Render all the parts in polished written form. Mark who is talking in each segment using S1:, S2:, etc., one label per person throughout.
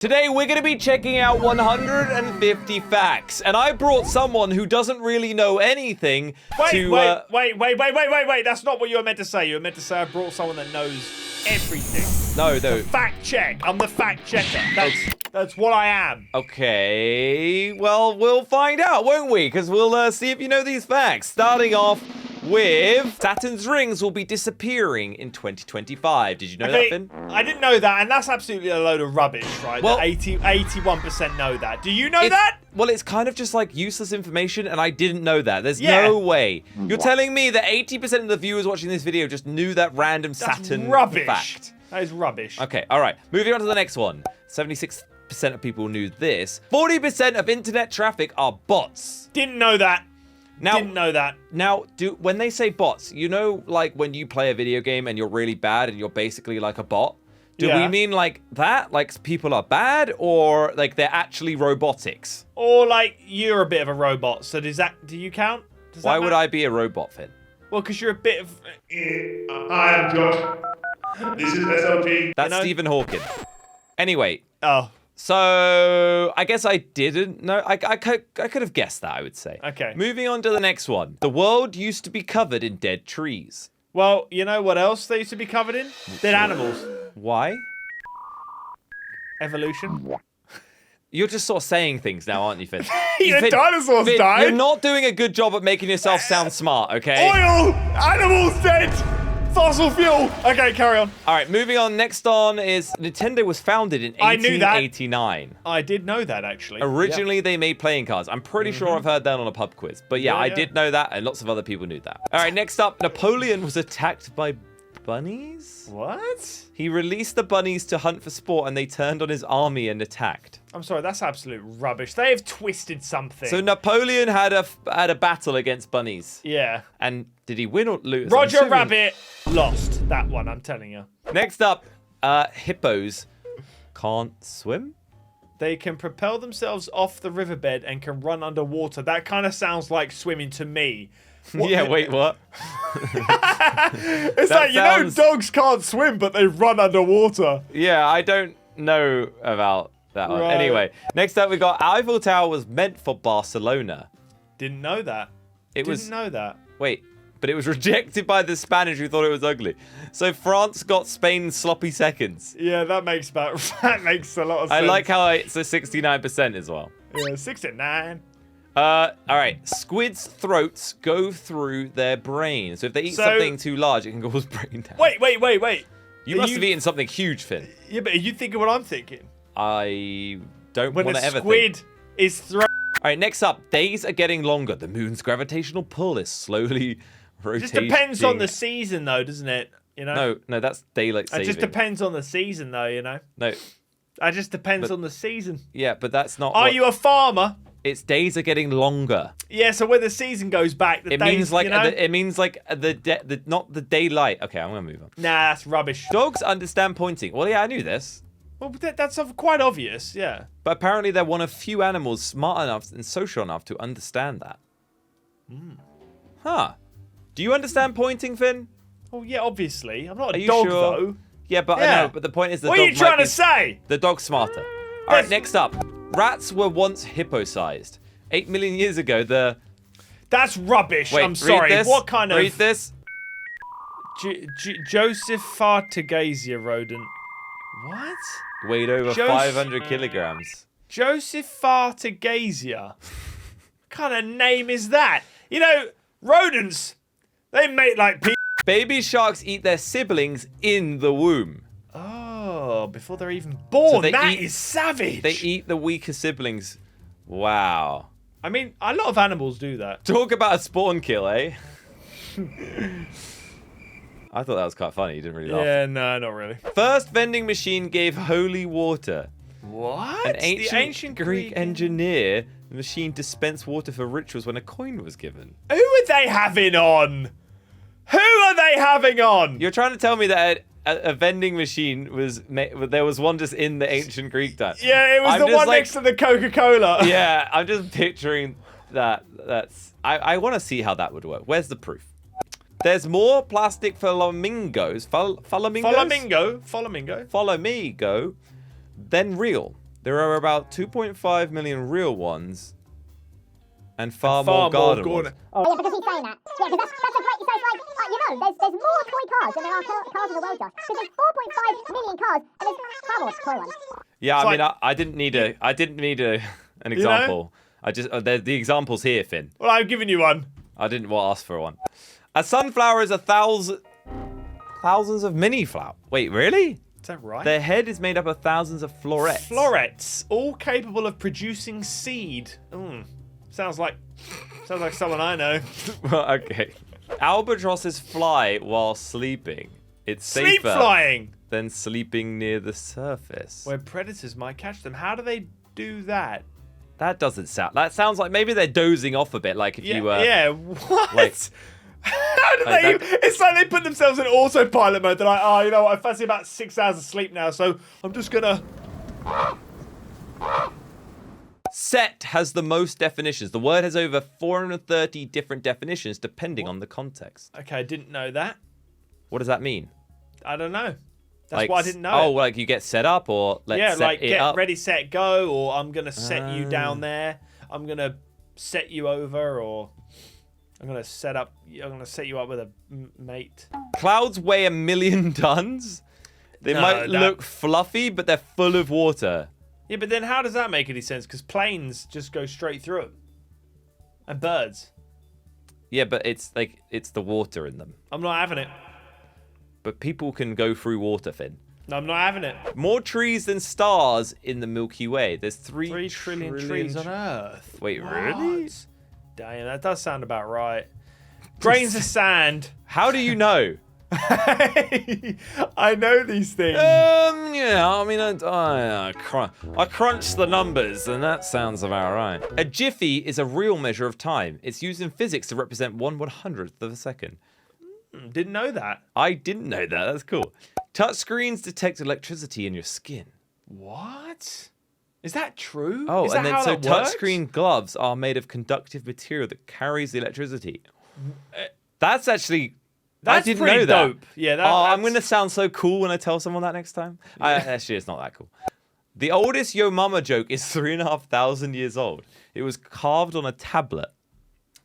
S1: Today, we're going to be checking out 150 facts, and I brought someone who doesn't really know anything
S2: Wait. That's not what you were meant to say. You were meant to say I brought someone that knows everything.
S1: No.
S2: Fact check. I'm the fact checker. That's what I am.
S1: Okay, well, we'll find out, won't we? Because we'll see if you know these facts. Starting off with Saturn's Rings will be disappearing in 2025. Did you know that, Finn?
S2: I didn't know that, and that's absolutely a load of rubbish, right?
S1: Well,
S2: 81% know that. Do you know that?
S1: Well, it's kind of just like useless information, and I didn't know that. There's no way. You're telling me that 80% of the viewers watching this video just knew that random Saturn fact.
S2: That is rubbish.
S1: Okay, all right. Moving on to the next one. 76% of people knew this. 40% of internet traffic are bots.
S2: Didn't know that. Didn't know that.
S1: Now, when they say bots, you know, like when you play a video game and you're really bad and you're basically like a bot? Do we mean like that? Like people are bad, or like they're actually robotics?
S2: Or like you're a bit of a robot. So do you count?
S1: Why would I be a robot, Finn?
S2: Well, because you're a bit of...
S3: Hi, I'm Josh. This is SLP.
S1: That's Stephen Hawking. Anyway.
S2: Oh.
S1: So, I guess I didn't know. I could have guessed that, I would say.
S2: Okay.
S1: Moving on to the next one. The world used to be covered in dead trees.
S2: Well, you know what else they used to be covered in? Dead animals.
S1: Why?
S2: Evolution.
S1: You're just sort of saying things now, aren't you, Finn?
S2: Dinosaurs died.
S1: You're not doing a good job at making yourself sound smart, okay?
S2: Oil! Animals dead! Fossil fuel! Okay, carry on.
S1: All right, moving on. Next on is Nintendo was founded in 1889.
S2: I did know that, actually.
S1: Originally, they made playing cards. I'm pretty sure I've heard that on a pub quiz. But yeah, I did know that, and lots of other people knew that. All right, next up, Napoleon was attacked by bunnies?
S2: What?
S1: He released the bunnies to hunt for sport, and they turned on his army and attacked.
S2: I'm sorry, that's absolute rubbish. They have twisted something.
S1: So Napoleon had a battle against bunnies.
S2: Yeah.
S1: And did he win or lose?
S2: Roger Rabbit lost that one, I'm telling you.
S1: Next up, hippos can't swim?
S2: They can propel themselves off the riverbed and can run underwater. That kind of sounds like swimming to me.
S1: Yeah, wait, what?
S2: It's like, you know, dogs can't swim, but they run underwater.
S1: Yeah, I don't know about that one.
S2: Right.
S1: Anyway, next up we got Ivel Tower was meant for Barcelona.
S2: Didn't know that. Didn't know that.
S1: Wait, but it was rejected by the Spanish who thought it was ugly. So France got Spain's sloppy seconds.
S2: Yeah, that makes a lot of sense.
S1: I like how it's a 69% as well.
S2: Yeah, 69.
S1: All right, squids' throats go through their brain. So if they eat something too large, it can cause brain damage.
S2: Wait.
S1: You must have eaten something huge, Finn.
S2: Yeah, but are you thinking what I'm thinking?
S1: I don't
S2: want
S1: to ever think.
S2: When a squid is thrown...
S1: All right, next up, days are getting longer. The moon's gravitational pull is slowly rotating.
S2: It just depends on the season, though, doesn't it? You know?
S1: No, that's daylight saving.
S2: It just depends on the season, though, you know?
S1: No.
S2: It just depends on the season.
S1: Yeah, but that's not...
S2: Are you a farmer?
S1: Its days are getting longer.
S2: Yeah, so when the season goes back, the
S1: it
S2: days,
S1: means like
S2: you know?
S1: it means like not the daylight. Okay, I'm gonna move on.
S2: Nah, that's rubbish.
S1: Dogs understand pointing. Well, yeah, I knew this.
S2: Well, that's quite obvious, yeah.
S1: But apparently, they're one of few animals smart enough and social enough to understand that. Huh? Do you understand pointing, Finn?
S2: Oh yeah, obviously. I'm not
S1: a
S2: dog
S1: sure?
S2: though.
S1: Yeah, but I know. But the point is,
S2: what are you trying to say?
S1: The dog's smarter. All right, next up, rats were once hippo-sized. 8 million years ago,
S2: That's rubbish.
S1: Wait,
S2: I'm sorry.
S1: Read this.
S2: What kind of...
S1: Read this.
S2: Josephartagasia rodent. What?
S1: Weighed over 500 kilograms.
S2: Josephartagasia? What kind of name is that? You know, rodents, they make like people.
S1: Baby sharks eat their siblings in the womb.
S2: Oh, before they're even born. So that is savage.
S1: They eat the weaker siblings. Wow.
S2: I mean, a lot of animals do that.
S1: Talk about a spawn kill, eh? I thought that was quite funny. You didn't really laugh.
S2: Yeah, no, not really.
S1: First vending machine gave holy water.
S2: What?
S1: An ancient Greek engineer, the machine dispensed water for rituals when a coin was given.
S2: Who are they having on? Who are they having on?
S1: You're trying to tell me that a vending machine was there was one just in the ancient Greek time.
S2: Yeah, it was the one next to the Coca-Cola.
S1: Yeah, I'm just picturing that. I want to see how that would work. Where's the proof? There's more plastic flamingos than real. There are about 2.5 million real ones and far
S2: far
S1: more garden
S2: more
S1: ones.
S4: Oh, yeah, because he's saying that. Yeah, because that's a great... So it's like, there's more toy cars than there are cars in the world, Josh. Because there's 4.5 million cars, and there's far more toy ones.
S1: Yeah,
S2: It's
S1: I mean,
S2: like-
S1: I didn't need an example. I just the example's here, Finn.
S2: Well, I'm giving you one.
S1: I didn't ask for one. A sunflower is thousands of mini flower. Wait, really?
S2: Is that right?
S1: Their head is made up of thousands of florets.
S2: Florets, all capable of producing seed. Sounds like someone I know.
S1: Well, okay. Albatrosses fly while sleeping. It's
S2: Sleep
S1: safer
S2: flying,
S1: than sleeping near the surface.
S2: where predators might catch them. How do they do that?
S1: That doesn't sound. That sounds like maybe they're dozing off a bit. Like if you were.
S2: Yeah. What?
S1: like-
S2: How do
S1: like
S2: they?
S1: that-
S2: It's like they put themselves in autopilot mode. They're like, oh, you know what? I fancy about 6 hours of sleep now, so I'm just gonna.
S1: Set has the most definitions. The word has over 430 different definitions depending on the context.
S2: Okay, I didn't know that.
S1: What does that mean?
S2: I don't know. That's
S1: Like,
S2: why I didn't know.
S1: Oh,
S2: it.
S1: like you get set up or let's
S2: Yeah,
S1: set
S2: like
S1: it
S2: get
S1: up.
S2: ready, set, go, or I'm gonna set you down there. I'm gonna set you over, or I'm gonna set you up with a mate.
S1: Clouds weigh 1 million tons. They
S2: No,
S1: might
S2: that-
S1: look fluffy, but they're full of water.
S2: Yeah, but then how does that make any sense? Because planes just go straight through them, and birds.
S1: Yeah, but it's the water in them.
S2: I'm not having it.
S1: But people can go through water, Finn.
S2: No, I'm not having it.
S1: More trees than stars in the Milky Way. There's
S2: 3 trillion trees on Earth.
S1: Wait, really?
S2: What? Damn, that does sound about right. Grains of sand.
S1: How do you know?
S2: I know these things.
S1: Yeah, I mean, I crunched the numbers, and that sounds about right. A jiffy is a real measure of time. It's used in physics to represent 1/100th of a second.
S2: Didn't know that.
S1: I didn't know that. That's cool. Touchscreens detect electricity in your skin.
S2: What? Is that true?
S1: Oh,
S2: Is that
S1: and then
S2: how
S1: so
S2: that works?
S1: touchscreen gloves are made of conductive material that carries the electricity. That's actually.
S2: That's
S1: I didn't
S2: pretty
S1: know that.
S2: dope. Yeah,
S1: I'm going to sound so cool when I tell someone that next time. Actually, it's not that cool. The oldest Yo Mama joke is 3,500 years old. It was carved on a tablet.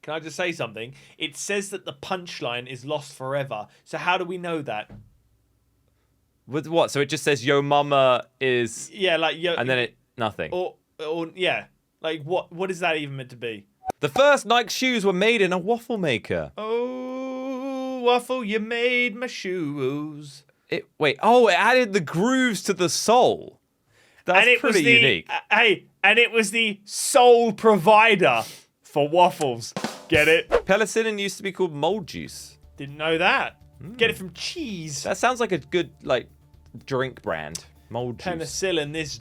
S2: Can I just say something? It says that the punchline is lost forever. So how do we know that?
S1: With what? So it just says Yo Mama is,
S2: Yeah, like yo,
S1: and then it nothing.
S2: or yeah, like what is that even meant to be?
S1: The first Nike shoes were made in a waffle maker.
S2: Oh, waffle, you made my shoes.
S1: It added the grooves to the sole. That's
S2: And it
S1: pretty
S2: was the,
S1: unique.
S2: and it was the sole provider for waffles. Get it?
S1: Penicillin used to be called mold juice.
S2: Didn't know that. Get it from cheese.
S1: That sounds like a good drink brand. Mold juice.
S2: Penicillin. This.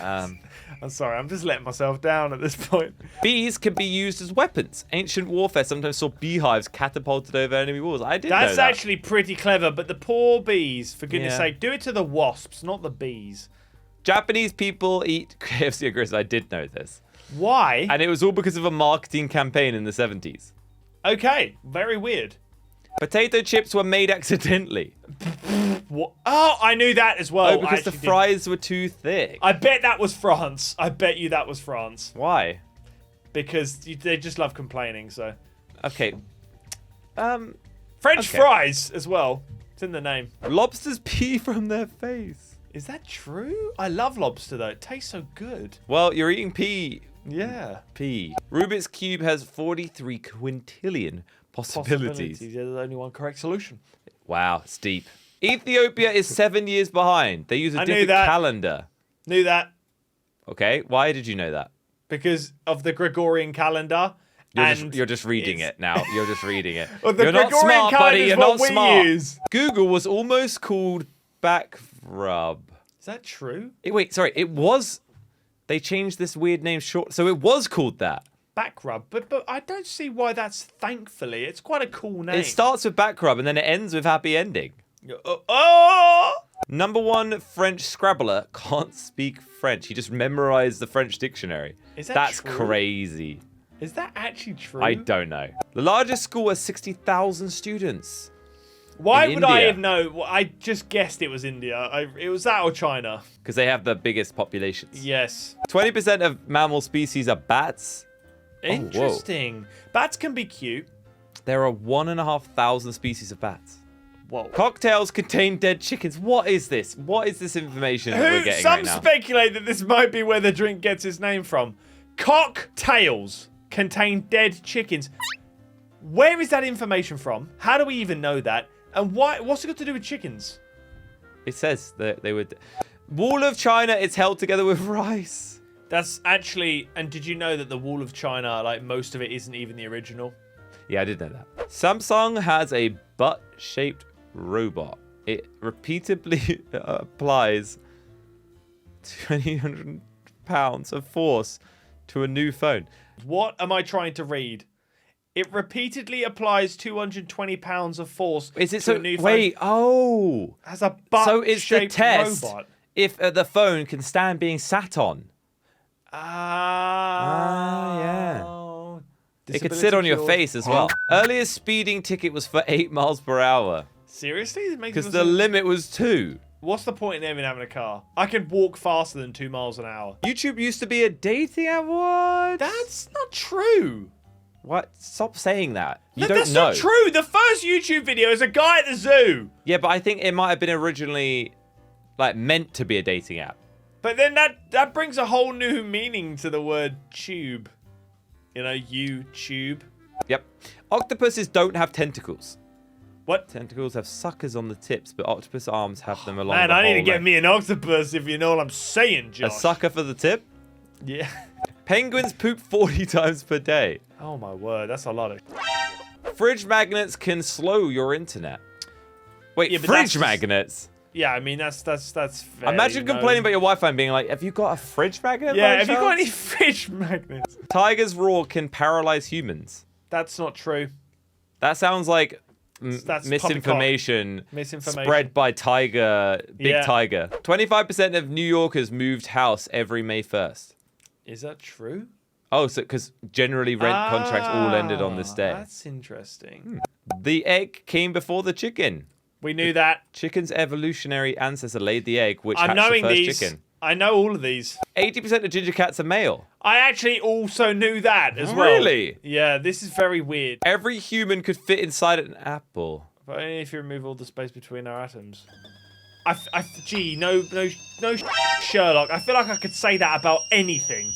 S1: Um,
S2: I'm sorry. I'm just letting myself down at this point.
S1: bees can be used as weapons. Ancient warfare sometimes saw beehives catapulted over enemy walls. I didn't know
S2: That's
S1: that.
S2: actually pretty clever, but the poor bees, for goodness
S1: Yeah.
S2: sake, do it to the wasps, not the bees.
S1: Japanese people eat KFC and grits. I did know this.
S2: Why?
S1: And it was all because of a marketing campaign in the 70s.
S2: Okay, very weird.
S1: Potato chips were made accidentally.
S2: What? Oh, I knew that as well.
S1: Oh, because the
S2: I actually
S1: fries were too thick.
S2: I bet that was France. I bet you that was France.
S1: Why?
S2: Because they just love complaining, so.
S1: Okay.
S2: French
S1: Okay.
S2: fries as well. It's in the name.
S1: Lobsters pee from their face.
S2: Is that true? I love lobster though. It tastes so good.
S1: Well, you're eating pee.
S2: Yeah.
S1: Pee. Rubik's Cube has 43 quintillion possibilities.
S2: There's only one correct solution.
S1: Wow, it's deep. Ethiopia is 7 years behind. They use a
S2: I knew
S1: different
S2: that.
S1: calendar.
S2: Knew that
S1: Okay, why did you know that?
S2: because of the Gregorian calendar.
S1: You're just reading
S2: it's-
S1: it now. You're just reading it.
S2: Well, the
S1: you're not
S2: Gregorian
S1: smart,
S2: calendar
S1: buddy.
S2: is
S1: You're
S2: what
S1: not
S2: we
S1: smart.
S2: use.
S1: Google was almost called back rub.
S2: Is that true?
S1: Wait, sorry. It was. They changed this weird name short, so it was called that.
S2: Back rub, but I don't see why that's thankfully. It's quite a cool name.
S1: It starts with back rub and then it ends with happy ending.
S2: Oh!
S1: Number one French Scrabbler can't speak French. He just memorized the French dictionary.
S2: Is that
S1: That's
S2: true?
S1: crazy.
S2: Is that actually true?
S1: I don't know. The largest school has 60,000 students.
S2: Why
S1: In
S2: would I
S1: India.
S2: have known? Well, I just guessed it was India. It was that or China.
S1: Because they have the biggest populations.
S2: Yes.
S1: 20% of mammal species are bats.
S2: Interesting. Bats can be cute.
S1: There are 1,500 species of bats.
S2: Whoa.
S1: Cocktails contain dead chickens. What is this? What is this information that we're getting
S2: Some
S1: right now?
S2: speculate that this might be where the drink gets its name from. Cocktails contain dead chickens. Where is that information from? How do we even know that? And what's it got to do with chickens?
S1: It says that they would. Wall of China is held together with rice.
S2: That's actually. And did you know that the Wall of China, like most of it, isn't even the original?
S1: Yeah, I did know that. Samsung has a butt-shaped robot. It repeatedly applies 200 pounds of force to a new phone.
S2: What am I trying to read? It repeatedly applies 220 pounds of force
S1: Is it
S2: to
S1: so?
S2: a new phone.
S1: Wait, oh.
S2: Has a butt-shaped
S1: So it's the test
S2: robot.
S1: if the phone can stand being sat on.
S2: Yeah.
S1: It could sit on your face as well. Earliest speeding ticket was for 8 miles per hour.
S2: Seriously?
S1: Because the limit was 2.
S2: What's the point in even having a car? I could walk faster than 2 miles an hour.
S1: YouTube used to be a dating app. What?
S2: That's not true.
S1: What? Stop saying that. You
S2: That's
S1: don't know.
S2: not true. The first YouTube video is a guy at the zoo.
S1: Yeah, but I think it might have been originally like meant to be a dating app.
S2: But then that brings a whole new meaning to the word tube. You know, YouTube.
S1: Yep. Octopuses don't have tentacles.
S2: What?
S1: Tentacles have suckers on the tips, but octopus arms have them along
S2: Man,
S1: the
S2: I need
S1: whole
S2: to get
S1: length.
S2: me an octopus if you know what I'm saying, Josh.
S1: A sucker for the tip?
S2: Yeah.
S1: Penguins poop 40 times per day.
S2: Oh my word, that's a lot of.
S1: Fridge magnets can slow your internet. Wait,
S2: Yeah, but
S1: fridge
S2: that's just-
S1: magnets?
S2: Yeah, I mean that's very
S1: Imagine complaining
S2: known.
S1: about your Wi-Fi and being like, have you got a fridge magnet?
S2: Yeah,
S1: by
S2: have you got
S1: chance?"
S2: any fridge magnets?
S1: Tiger's roar can paralyze humans.
S2: That's not true.
S1: That sounds like
S2: That's
S1: misinformation,
S2: Misinformation.
S1: spread by Tiger, Big
S2: Yeah.
S1: Tiger. 25% of New Yorkers moved house every May 1st.
S2: Is that true?
S1: Oh, so because generally rent contracts all ended on this day.
S2: That's interesting.
S1: The egg came before the chicken.
S2: We knew that.
S1: Chicken's evolutionary ancestor laid the egg, which
S2: I'm
S1: hatched the
S2: knowing
S1: first
S2: these.
S1: chicken.
S2: I know all of these.
S1: 80% of ginger cats are male.
S2: I actually also knew that as well.
S1: Really?
S2: Yeah, this is very weird.
S1: Every human could fit inside an apple.
S2: But only if you remove all the space between our atoms. Gee, no, Sherlock. I feel like I could say that about anything.